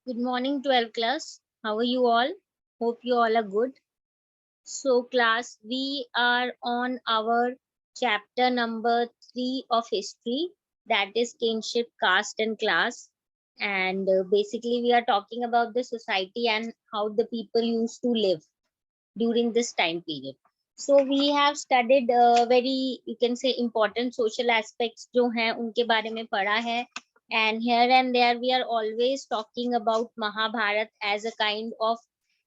Good morning, 12th class. How are you all? Hope you all are good. So, class, we are on our chapter number 3 of history, that is kinship, caste, and class. And basically, we are talking about the society and how the people used to live during this time period. So, we have studied very, you can say, important social aspects जो हैं उनके बारे में पढ़ा है. And here and there, we are always talking about Mahabharata as a kind of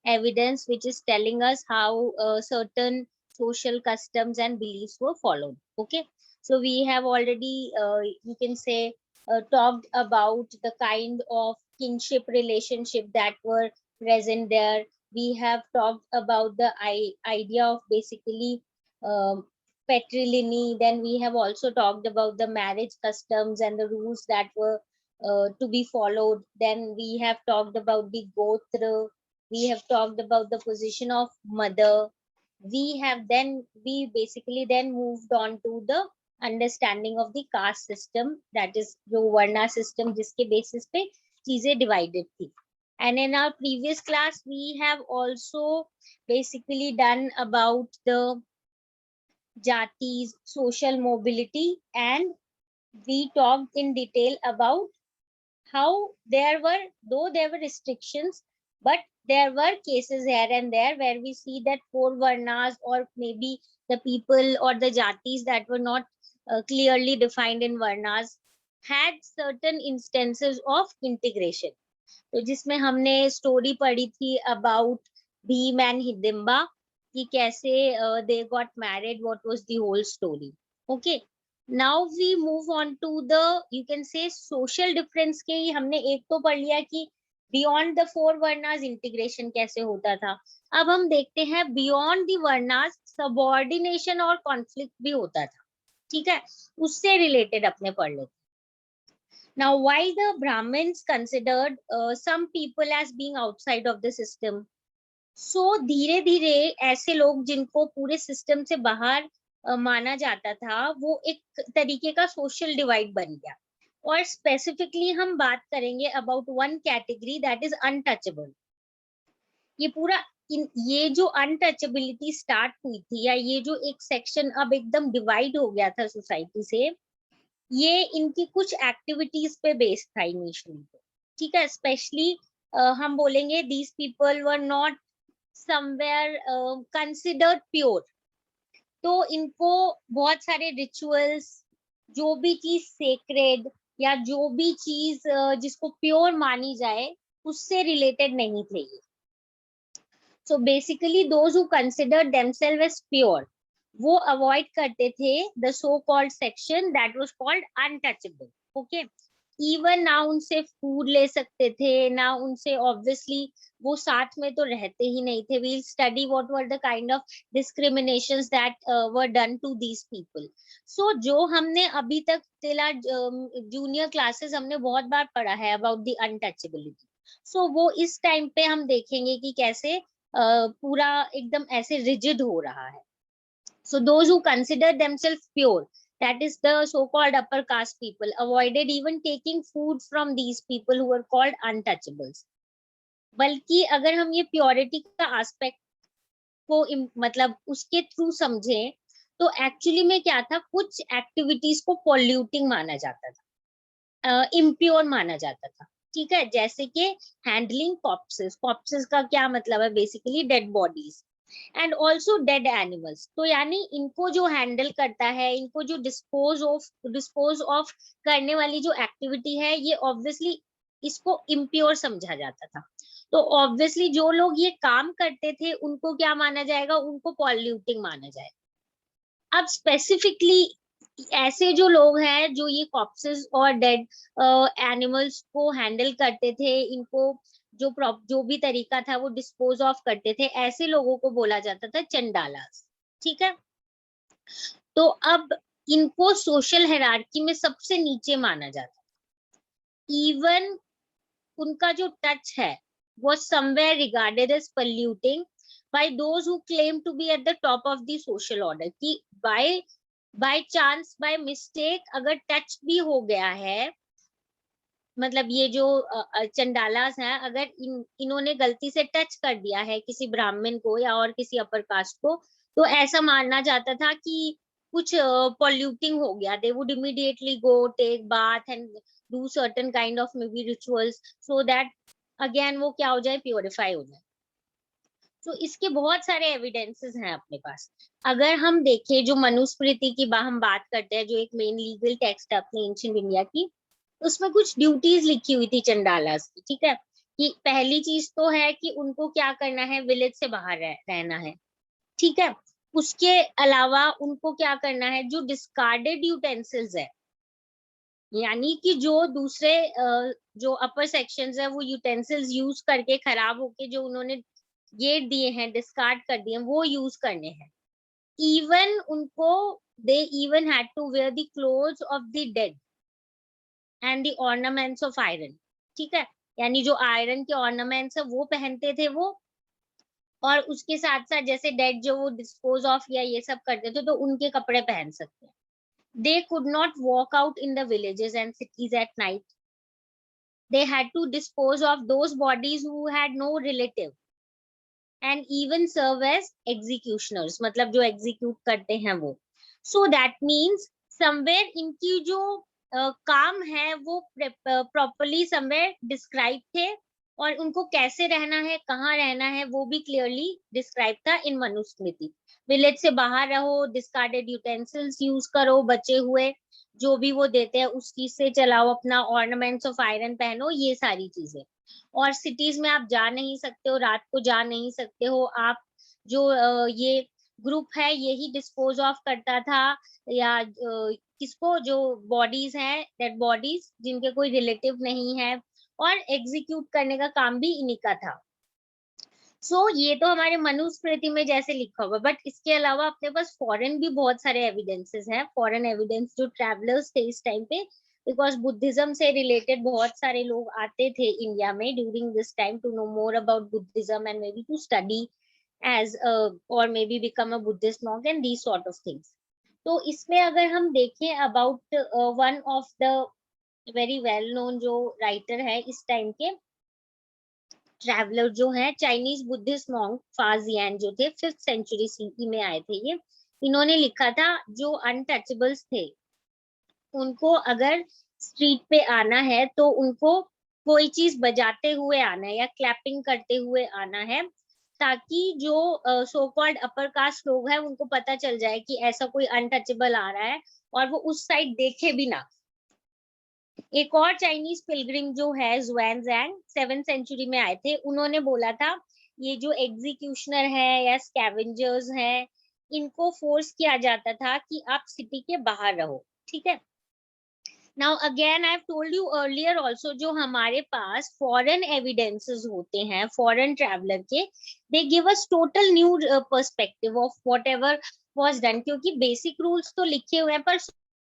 evidence which is telling us how certain social customs and beliefs were followed. Okay, so we have already, you can say, talked about the kind of kinship relationship that were present there. We have talked about the idea of basically patrilineal. Then we have also talked about the marriage customs and the rules that were to be followed. Then we have talked about the gotra. We have talked about the position of mother. We basically then moved on to the understanding of the caste system, that is जो वर्णा system जिसके basis पे चीजें divided थी. And in our previous class, we have also basically done about the jatis, social mobility, and we talked in detail about how though there were restrictions, but there were cases here and there where we see that four varnas or maybe the people or the jatis that were not clearly defined in varnas had certain instances of integration. तो जिसमें हमने story पढ़ी थी about Bhim and Hidimba कि कैसे they got married, what was the whole story. Okay, now we move on to the, you can say, social difference के ही हमने एक तो पढ़ लिया कि beyond the four varnas integration कैसे होता था. अब हम देखते हैं बियॉन्ड द वर्नास सबऑर्डिनेशन और कॉन्फ्लिक्ट भी होता था. ठीक है, उससे रिलेटेड अपने पढ़ लेते. Now, why the Brahmins considered some people as being outside of the system? So, धीरे धीरे ऐसे लोग जिनको पूरे सिस्टम से बाहर माना जाता था, वो एक तरीके का सोशल डिवाइड बन गया. और स्पेसिफिकली हम बात करेंगे about one category, that is untouchable. ये जो अनटचेबिलिटी स्टार्ट हुई थी, या ये जो एक सेक्शन अब एकदम डिवाइड हो गया था सोसाइटी से, ये इनकी कुछ एक्टिविटीज पे बेस्ड था इनिशियली. ठीक है, स्पेशली हम बोलेंगे these people were not somewhere considered pure. तो इनको बहुत सारे रिचुअल्स, जो भी चीज सेक्रेड या जो भी चीज जिसको प्योर मानी जाए, उससे रिलेटेड नहीं थे ये. So basically those who considered themselves as pure, वो अवॉइड करते थे the so called section that was called untouchable. Okay, even ना उनसे फूड ले सकते थे, ना उनसे, ऑब्वियसली वो साथ में तो रहते ही नहीं थे. We study what were the kind of discriminations that were done to these people. So जो हमने अभी तक टिल जूनियर क्लासेस हमने बहुत बार पढ़ा है अबाउट द अनटचेबिलिटी. सो वो इस टाइम पे हम देखेंगे कि कैसे पूरा एकदम ऐसे रिजिड हो रहा है. So those who consider themselves pure, that is the so-called upper caste people, avoided even taking food from these people who were called untouchables. बल्कि अगर हम ये प्योरिटी का एस्पेक्ट को मतलब उसके थ्रू समझें, तो एक्चुअली में क्या था, कुछ एक्टिविटीज को पॉल्यूटिंग माना जाता था, इम्प्योर माना जाता था. ठीक है, जैसे कि हैंडलिंग कॉप्सेस. कॉप्सेस का क्या मतलब है, basically dead bodies and also dead animals. तो यानी इनको जो हैंडल करता है, इनको जो डिस्पोज ऑफ करने वाली जो एक्टिविटी है, ये ऑब्वियसली इसको इम्प्योर समझा जाता था. तो ऑब्वियसली जो लोग ये काम करते थे उनको क्या माना जाएगा, उनको पॉल्यूटिंग माना जाएगा. अब स्पेसिफिकली ऐसे जो लोग हैं जो ये कॉप्सेस और डेड एनिमल्स को हैंडल करते थे, इनको जो भी तरीका था वो डिस्पोज ऑफ करते थे, ऐसे लोगों को बोला जाता था चंडालास. ठीक है, तो अब इनको सोशल हायरार्की में सबसे नीचे माना जाता. इवन उनका जो टच है वो somewhere regarded as polluting by those who claim to be at the top of the social order. कि बाय चांस, बाय मिस्टेक अगर टच भी हो गया है, मतलब ये जो चंडालास हैं, अगर इन्होंने गलती से टच कर दिया है किसी ब्राह्मण को या और किसी अपर कास्ट को, तो ऐसा मानना जाता था कि कुछ पॉल्यूटिंग हो गया. They would immediately go take bath and do certain kind of maybe rituals, so that again वो क्या हो जाए, प्योरीफाई हो जाए. तो इसके बहुत सारे एविडेंसेस हैं अपने पास. अगर हम देखें जो मनुस्मृति की हम बात करते हैं, जो एक मेन लीगल टेक्स्ट है अपने एंशिएंट इंडिया की, उसमें कुछ ड्यूटीज लिखी हुई थी चंडालास की. ठीक है, कि पहली चीज तो है कि उनको क्या करना है, विलेज से बाहर रहना है. ठीक है, उसके अलावा उनको क्या करना है, जो डिस्कार्डेड यूटेंसिल्स है, यानी कि जो दूसरे जो अपर सेक्शंस है वो यूटेंसिल्स यूज करके खराब होके जो उन्होंने ये दिए हैं, डिस्कार्ड कर दिए हैं, वो यूज करने हैं. इवन उनको they even had to wear the clothes of the dead and the ornaments of iron. ठीक है, यानी जो आयरन के ऑर्नामेंट्स है वो पहनते थे वो, और उसके साथ साथ जैसे डेड जो वो डिस्पोज ऑफ या ये सब करते थे तो उनके कपड़े पहन सकते हैं. They could not walk out in the villages and cities at night. They had to dispose of those bodies who had no relative and even serve as executioners, मतलब जो execute करते हैं वो. So that means somewhere इनकी जो काम है वो properly somewhere describe थे, और उनको कैसे रहना है, कहाँ रहना है, वो भी clearly describe था इन मनुस्मृति. विलेज से बाहर रहो, डिस्कार्डेड यूटेंसिल्स यूज करो, बचे हुए जो भी वो देते हैं उस चीज से चलाओ अपना, ऑर्नामेंट्स ऑफ आयरन पहनो, ये सारी चीजें. और सिटीज में आप जा नहीं सकते हो, रात को जा नहीं सकते हो आप. जो ये ग्रुप है यही डिस्पोज ऑफ करता था, या किसको, जो बॉडीज हैं, डेड बॉडीज जिनके कोई रिलेटिव नहीं है, और एग्जीक्यूट करने का काम भी इन्हीं का था. ये तो हमारे मनुस्मृति में जैसे लिखा हुआ, बट इसके अलावा अपने पास फॉरेन भी बहुत सारे एविडेंसेस हैं, फॉरेन एविडेंस जो ट्रैवलर्स थे इस टाइम पे, बिकॉज बुद्धिज्म से रिलेटेड बहुत सारे लोग आते थे इंडिया में during this time to know more about Buddhism and maybe to study as और maybe become a Buddhist monk and these sort of things. तो इसमें अगर हम देखें about one of the very well known जो writer है इस time के ट्रैवलर जो है, चाइनीज बुद्धिस्ट मॉन्क फाजियान जो थे, 5th सेंचुरी सीई में आए थे ये. इन्होंने लिखा था जो अनटचेबल्स थे उनको अगर स्ट्रीट पे आना है तो उनको कोई चीज बजाते हुए आना है या क्लैपिंग करते हुए आना है, ताकि जो सो कॉल्ड अपर कास्ट लोग हैं उनको पता चल जाए कि ऐसा कोई अनटचेबल आ रहा है, और वो उस साइड देखे भी ना. एक और चाइनीज पिलग्रिम जो है ज़ुआनज़ैंग 7th सेंचुरी में आए थे, उन्होंने बोला था ये जो एग्जीक्यूशनर है या स्कैवेंजर्स हैं, इनको फोर्स किया जाता था कि आप सिटी के बाहर रहो. ठीक है, now again I have told you earlier also, जो हमारे पास फॉरेन एविडेंसेस होते हैं फॉरेन ट्रैवलर के, they give us total new perspective of whatever was done, क्योंकि बेसिक रूल्स तो लिखे हुए हैं पर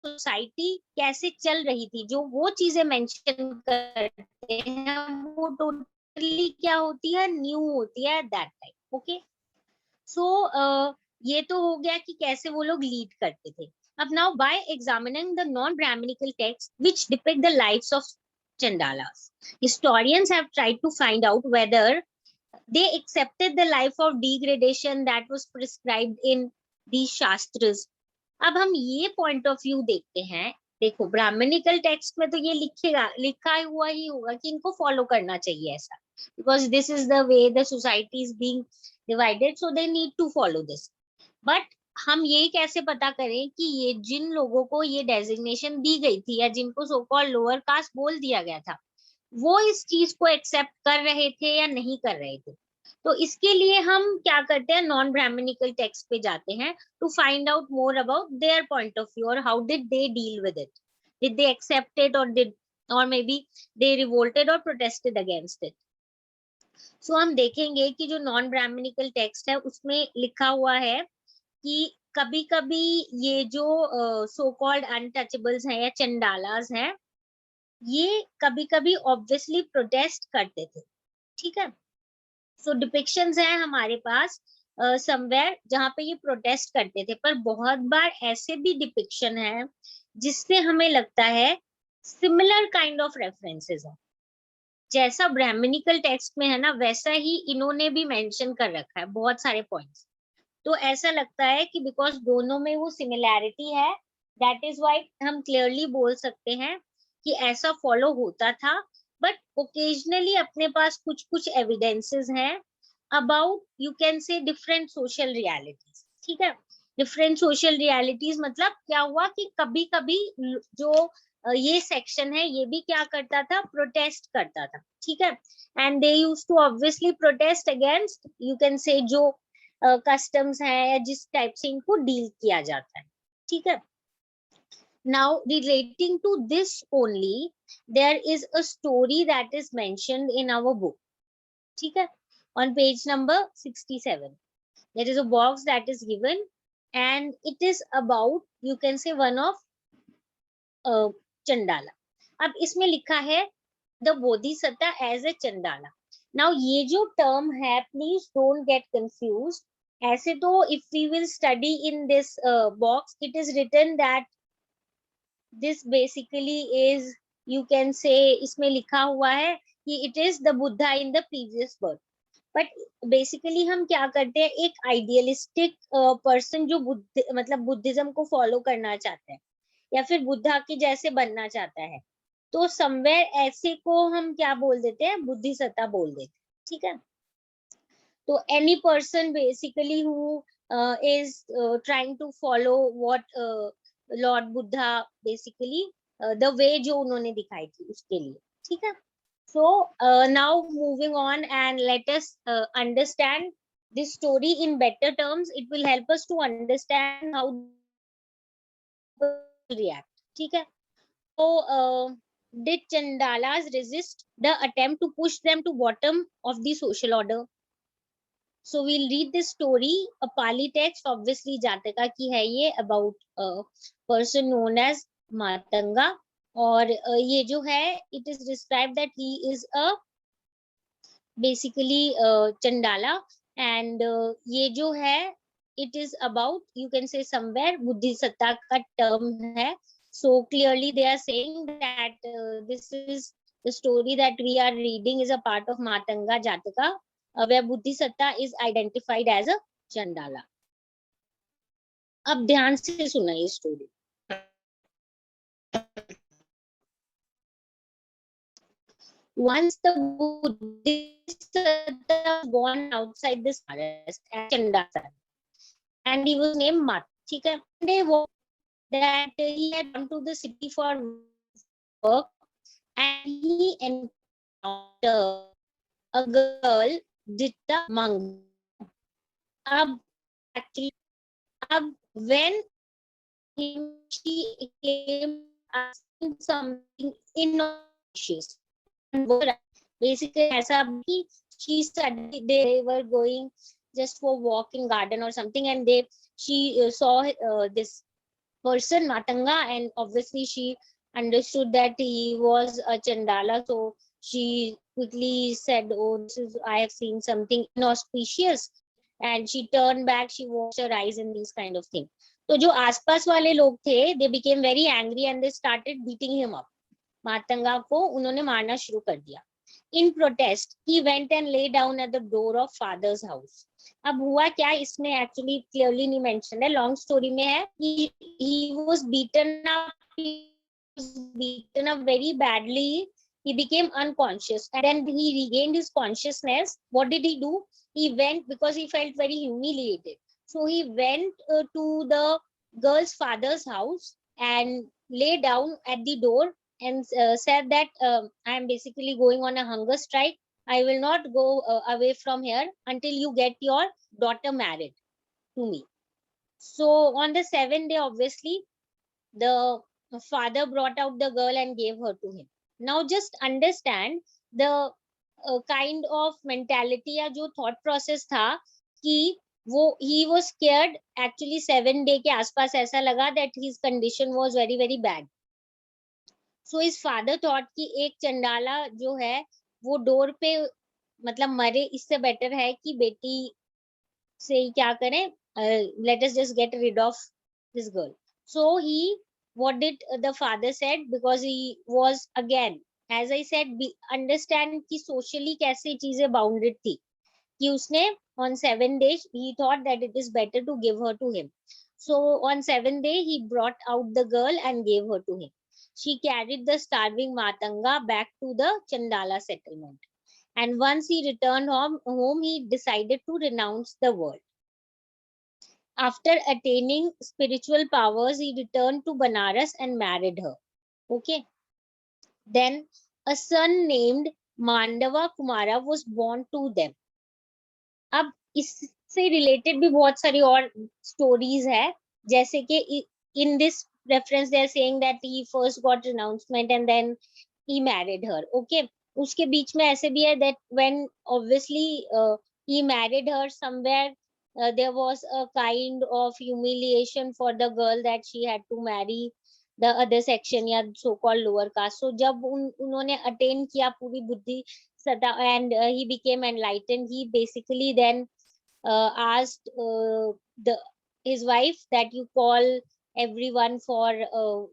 सोसाइटी कैसे चल रही थी जो वो चीजें मेंशन करते हैं वो टोटली क्या होती है, न्यू होती है दैट टाइम. ओके, ये तो हो गया कि कैसे वो लोग लीड करते थे. अब now by examining the non Brahmanical text which depict the lives of Chandalas, historians have tried to find out whether they accepted the life of degradation that was prescribed in these shastras. अब हम ये point of view देखते हैं. देखो Brahminical text में तो ये लिखा हुआ ही होगा कि इनको फॉलो करना चाहिए ऐसा, because this is the way the society is being divided, so they need to follow this. But हम ये कैसे पता करें कि ये जिन लोगों को ये डेजिग्नेशन दी गई थी या जिनको सो कॉल्ड लोअर कास्ट बोल दिया गया था, वो इस चीज को एक्सेप्ट कर रहे थे या नहीं कर रहे थे. तो इसके लिए हम क्या करते हैं, नॉन ब्राह्मणिकल टेक्स्ट पे जाते हैं to find out more about their point of view और how did they deal with it. Did they accept it और मे बी दे रिवोल्टेड और प्रोटेस्टेड अगेंस्ट इट. सो हम देखेंगे कि जो नॉन ब्राह्मणिकल टेक्स्ट है उसमें लिखा हुआ है कि कभी कभी ये जो सो कॉल्ड अनटचेबल्स हैं या चंडालास हैं, ये कभी कभी ऑब्वियसली प्रोटेस्ट करते थे. ठीक है, सो डिपिक्शंस हैं हमारे पास समवेयर जहाँ पे ये प्रोटेस्ट करते थे, पर बहुत बार ऐसे भी डिपिक्शन है जिससे हमें लगता है सिमिलर काइंड ऑफ रेफरेंसेस है, जैसा ब्राह्मणिकल टेक्स्ट में है ना वैसा ही इन्होंने भी मेंशन कर रखा है बहुत सारे पॉइंट्स। तो ऐसा लगता है कि बिकॉज दोनों में वो सिमिलैरिटी है, दैट इज वाई हम क्लियरली बोल सकते हैं कि ऐसा फॉलो होता था। बट ओकेजनली अपने पास कुछ कुछ एविडेंसेस हैं अबाउट यू कैन से डिफरेंट सोशल रियलिटीज। ठीक है, डिफरेंट सोशल रियलिटीज मतलब क्या हुआ कि कभी कभी जो ये सेक्शन है ये भी क्या करता था, प्रोटेस्ट करता था। ठीक है, and they used to obviously protest against you can say जो कस्टम्स है या जिस टाइप से इनको डील किया जाता है। ठीक है, now relating to this only there is a story that is mentioned in our book. ठीक है, on page number 67 there is a box that is given and it is about you can say one of Chandala. अब इसमें लिखा है the बोधिसत्ता as a Chandala. Now ये जो term है please don't get confuse. ऐसे तो if we will study in this box it is written that this basically is you can say इसमें लिखा हुआ है कि it is the Buddha in the previous birth. But basically हम क्या करते हैं, एक आइडियलिस्टिक पर्सन जो बुद्ध मतलब बुद्धिज्म को फॉलो करना चाहता है या फिर बुद्धा के जैसे बनना चाहता है, तो समवेयर ऐसे को हम क्या बोल देते हैं, बुद्धिसत्ता बोल देते हैं। ठीक है, तो any person basically who is trying to follow what Lord Buddha basically the way जो उन्होंने दिखाई थी उसके लिए। ठीक है, so now moving on and let us understand this story in better terms. It will help us to understand how react. ठीक है, so did Chandalas resist the attempt to push them to bottom of the social order? So we'll read this story, a Pali text, obviously Jataka ki hai ye, about a person known as Matanga. और ये जो है it is described that he is a basically Chandala and ये जो है it is about you can say somewhere बुद्धिसत्ता का term है। So clearly they are saying that this is the story that we are reading is a part of Matanga Jataka where बुद्धिसत्ता is identified as a Chandala। अब ध्यान से सुना ये story. Once the Buddhist was born outside this forest at Chandasa, and he was named Mat. ठीक है, they walked that he had gone to the city for work and he encountered a girl, Ditta Mang. Ab actually, when she came asking something inauspicious. Basically ऐसा कि she studied, they were going just for walk in garden or something and she saw this person Matanga and obviously she understood that he was a Chandala, so she quickly said, oh, this is, I have seen something inauspicious, and she turned back, she washed her eyes and these kind of thing. तो जो आसपास वाले लोग थे they became very angry and they started beating him up. Matanga को उन्होंने मारना शुरू कर दिया। In protest, he went and lay down at the door of father's house. अब हुआ क्या, इसमें एक्चुअली क्लियरली नहीं मेंशन है, लॉन्ग स्टोरी में है कि he was beaten up very badly. He became unconscious and then he regained his consciousness. What did he do? He went because he felt very humiliated. So he went to the girl's father's house and lay down at the door and said that I am basically going on a hunger strike. I will not go away from here until you get your daughter married to me. So on the 7th day, obviously, the father brought out the girl and gave her to him. Now just understand the kind of mentality या जो thought process था कि वो he was scared actually 7 day के आसपास ऐसा लगा that his condition was very very bad. So his father thought कि एक चंडाला जो है वो डोर पे मतलब मरे, इससे बेटर है कि बेटी से ही क्या करें, let us just get rid of this girl. So he what did the father said? Because he was again, as I said, understand कि socially कैसे चीजें bounded थी, कि उसने on 7 days he thought that it is better to give her to him. So on 7th day he brought out the girl and gave her to him. She carried the starving Matanga back to the Chandala settlement. And once he returned home, he decided to renounce the world. After attaining spiritual powers, he returned to Banaras and married her. Okay. Then a son named Mandava Kumara was born to them. अब इससे related भी बहुत सारी और stories है, जैसे कि in this reference they are saying that he first got renouncement and then he married her. Okay. उसके बीच में ऐसे भी है that when obviously he married her, somewhere there was a kind of humiliation for the girl that she had to marry the other section या so called lower caste. So जब उन्होंने attain किया पूरी बुद्धि सदा and he became enlightened, he basically then asked the his wife that you call everyone for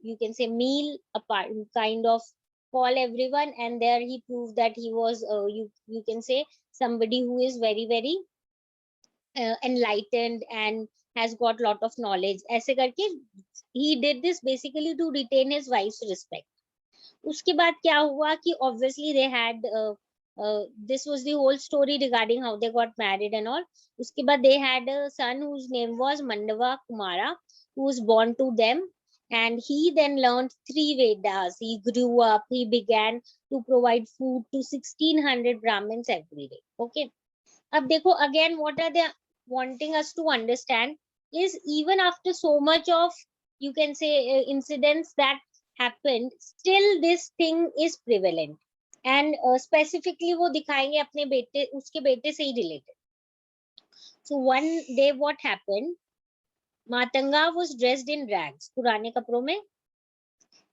you can say meal apart, kind of call everyone, and there he proved that he was you can say somebody who is very enlightened and has got lot of knowledge. ऐसे करके he did this basically to retain his wife's respect. उसके बाद क्या हुआ कि obviously they had this was the whole story regarding how they got married and all. उसके बाद they had a son whose name was Mandava Kumara, who was born to them, and he then learned 3 Vedas. He grew up, he began to provide food to 1600 Brahmins every day. Okay. अब देखो again what are they wanting us to understand is even after so much of you can say incidents that happened, still this thing is prevalent. And specifically वो दिखाएंगे अपने बेटे उसके बेटे से ही related. So one day what happened, Matanga was dressed in rags, पुराने कपड़ों में,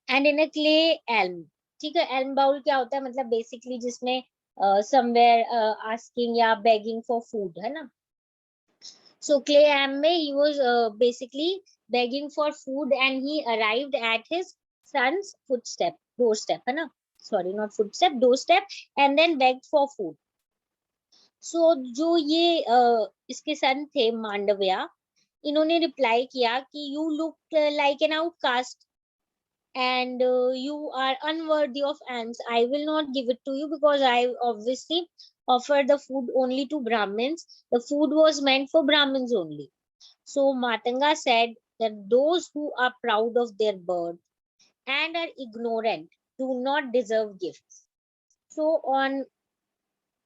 and in a clay elm. ठीक है, elm bowl क्या होता है, मतलब basically जिसमें somewhere asking या begging for food है ना. So clay elm में he was basically begging for food and he arrived at his son's doorstep है ना, sorry not footstep, doorstep, and then begged for food. So जो ये इसके सन थे मांडव्या, इन्होंने रिप्लाई किया कि you look like an outcast and you are unworthy of alms. I will not give it to you because I obviously offer the food only to Brahmins. The food was meant for Brahmins only. So Matanga said that those who are proud of their birth and are ignorant do not deserve gifts. So on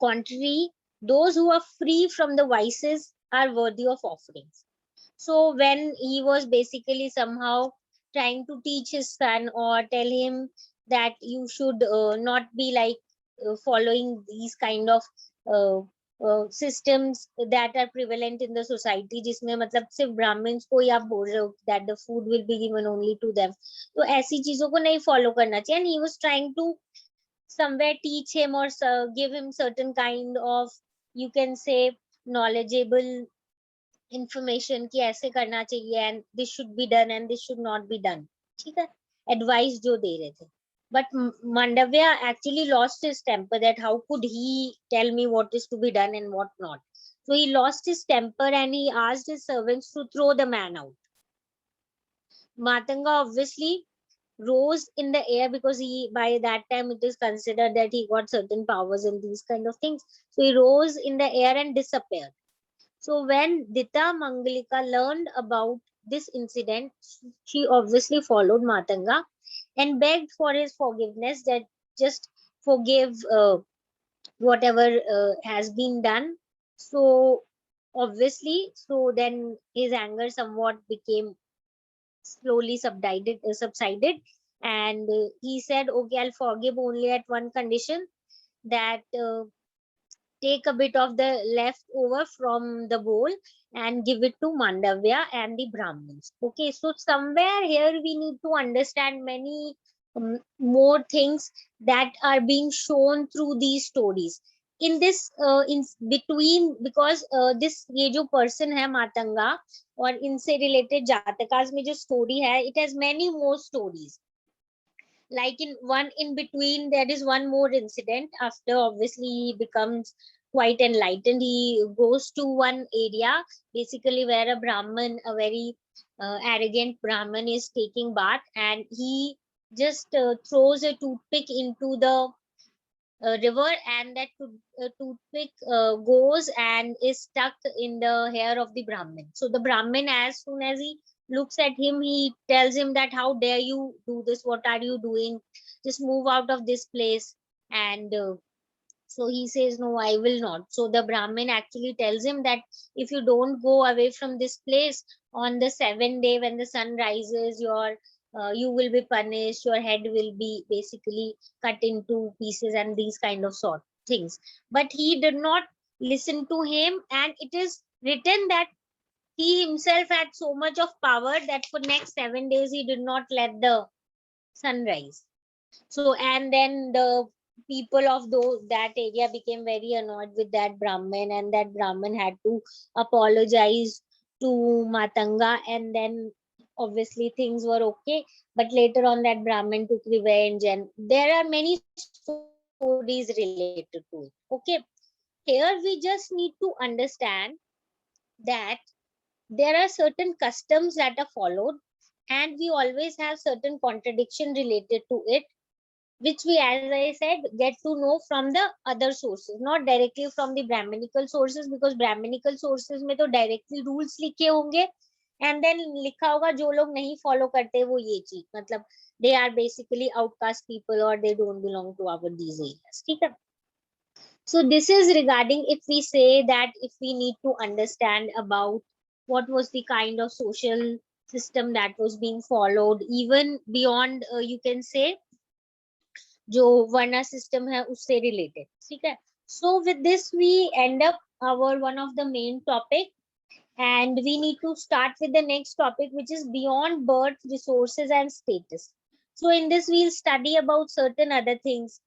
contrary, those who are free from the vices are worthy of offerings. So when he was basically somehow trying to teach his son or tell him that you should not be like following these kind of systems that are prevalent in the society, जिसमें मतलब सिर्फ Brahmins को ही आप बोल रहे हो that the food will be given only to them, तो ऐसी चीजों को नहीं follow करना चाहिए. And he was trying to somewhere teach him or give him certain kind of you can say knowledgeable information कि ऐसे करना चाहिए and this should be done and this should not be done. ठीक है, advice जो दे रहे थे. But Mandavya actually lost his temper that how could he tell me what is to be done and what not. So he lost his temper and he asked his servants to throw the man out. Matanga obviously rose in the air because he by that time it is considered that he got certain powers and these kind of things. So he rose in the air and disappeared. So when Dita Mangalika learned about this incident, she obviously followed Matanga and begged for his forgiveness, that just forgive whatever has been done. So obviously, so then his anger somewhat became slowly subsided, and he said, okay, I'll forgive only at one condition, that take a bit of the leftover from the bowl and give it to Mandavya and the Brahmins. Okay, so somewhere here we need to understand many more things that are being shown through these stories. in this in between, because this ये जो person है मातंगा और इनसे related जातकास में जो story है, it has many more stories. Like in one in between, there is one more incident. After obviously he becomes quite enlightened, he goes to one area basically where a Brahman, a very arrogant Brahman, is taking bath, and he just throws a toothpick into the river, and that toothpick goes and is stuck in the hair of the Brahmin. So the Brahmin, as soon as he looks at him, he tells him that how dare you do this, what are you doing, just move out of this place. And so he says, no, I will not. So the Brahmin actually tells him that if you don't go away from this place on the 7th day when the sun rises, you will be punished, your head will be basically cut into pieces and these kind of sort things. But he did not listen to him, and it is written that he himself had so much of power that for next 7 days he did not let the sun rise. So, and then the people of that area became very annoyed with that Brahmin, and that Brahmin had to apologize to Matanga, and then obviously things were okay. But later on, that Brahmin took revenge, and there are many stories related to it. Okay, here we just need to understand that there are certain customs that are followed, and we always have certain contradiction related to it, which we, as I said, get to know from the other sources, not directly from the Brahminical sources, because Brahminical sources में तो directly rules लिखे होंगे, and then लिखा होगा जो लोग नहीं follow करते वो ये चीज, मतलब they are basically outcast people or they don't belong to our these areas. ठीक है? So this is regarding if we say that if we need to understand about what was the kind of social system that was being followed, even beyond you can say जो वर्ना system है उससे related. ठीक है? So with this we end up our one of the main topic, and we need to start with the next topic, which is beyond birth, resources and status. So in this we'll study about certain other things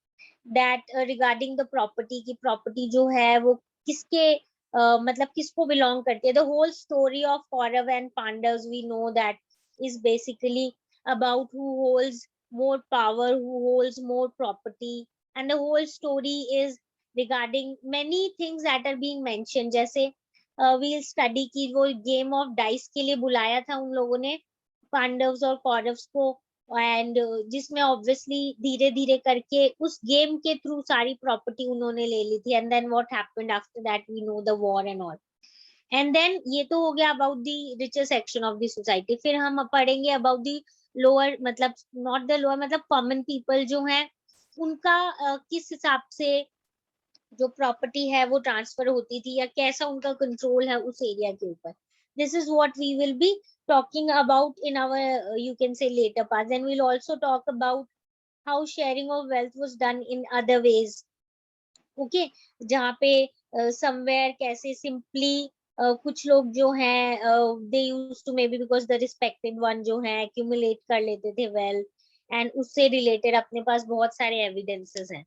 that regarding the property, की property जो है वो किसके मतलब किसको belong करती है. The whole story of Kaurav and Pandavas, we know that, is basically about who holds more power, who holds more property, and the whole story is regarding many things that are being mentioned. जैसे we'll study कि वो game of dice के लिए बुलाया था उन लोगों ने पांडव्स और कौरव्स को, एंड जिसमें ऑब्वियसली धीरे धीरे करके उस गेम के थ्रू सारी प्रॉपर्टी उन्होंने ले ली थी, and then what happened after that we know the war and all. And then ये तो हो गया about the richer section of the society. फिर हम पढ़ेंगे अबाउट द लोअर, मतलब नॉट द लोअर, मतलब कॉमन पीपल जो है उनका किस हिसाब से जो प्रॉपर्टी है वो ट्रांसफर होती थी या कैसा उनका कंट्रोल है उस एरिया के ऊपर. This is what we will be talking about in our you can say later parts. Then we'll also talk about how sharing of wealth was done in other ways. Okay, जहाँ पे somewhere कैसे simply कुछ लोग जो हैं they used to maybe because the respected one जो है accumulate कर लेते थे wealth, and उससे related अपने पास बहुत सारे evidences हैं.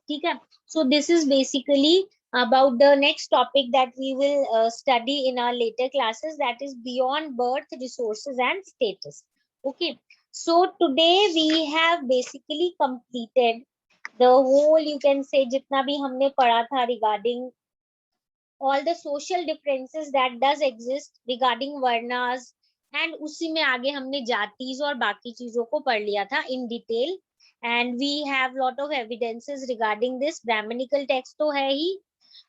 ठीक है? So this is basically about the next topic that we will study in our later classes, that is beyond birth, resources and status. Okay, so today we have basically completed the whole you can say जितना भी हमने पढ़ा था regarding all the social differences that does exist regarding varnas, and उसी में आगे हमने जातिज और बाकी चीजों को पढ़ लिया था in detail. And we have lot of evidences regarding this. Brahminical text तो है ही,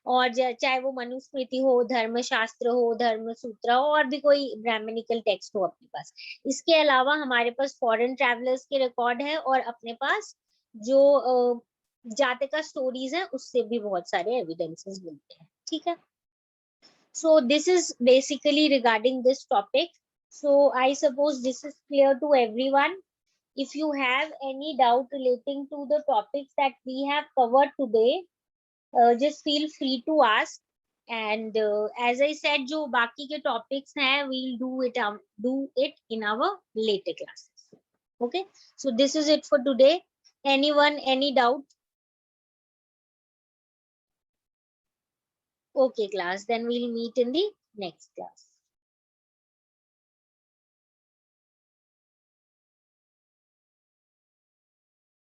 और चाहे वो मनुस्मृति हो, धर्मशास्त्र हो, धर्म सूत्र हो, और भी कोई ब्राह्मणिकल टेक्स्ट हो अपने पास. इसके अलावा हमारे पास फॉरेन ट्रैवलर्स के रिकॉर्ड है, और अपने पास जो जातिका स्टोरीज है उससे भी बहुत सारे एविडेंसेस मिलते हैं. ठीक है? So this is basically regarding this topic. So I suppose this is clear to everyone. If you have any doubt relating to the topics that we have covered today, just feel free to ask. And as I said, जो बाकी के topics हैं, we'll do it in our later classes. Okay. So this is it for today. Anyone, any doubt? Okay, class. Then we'll meet in the next class.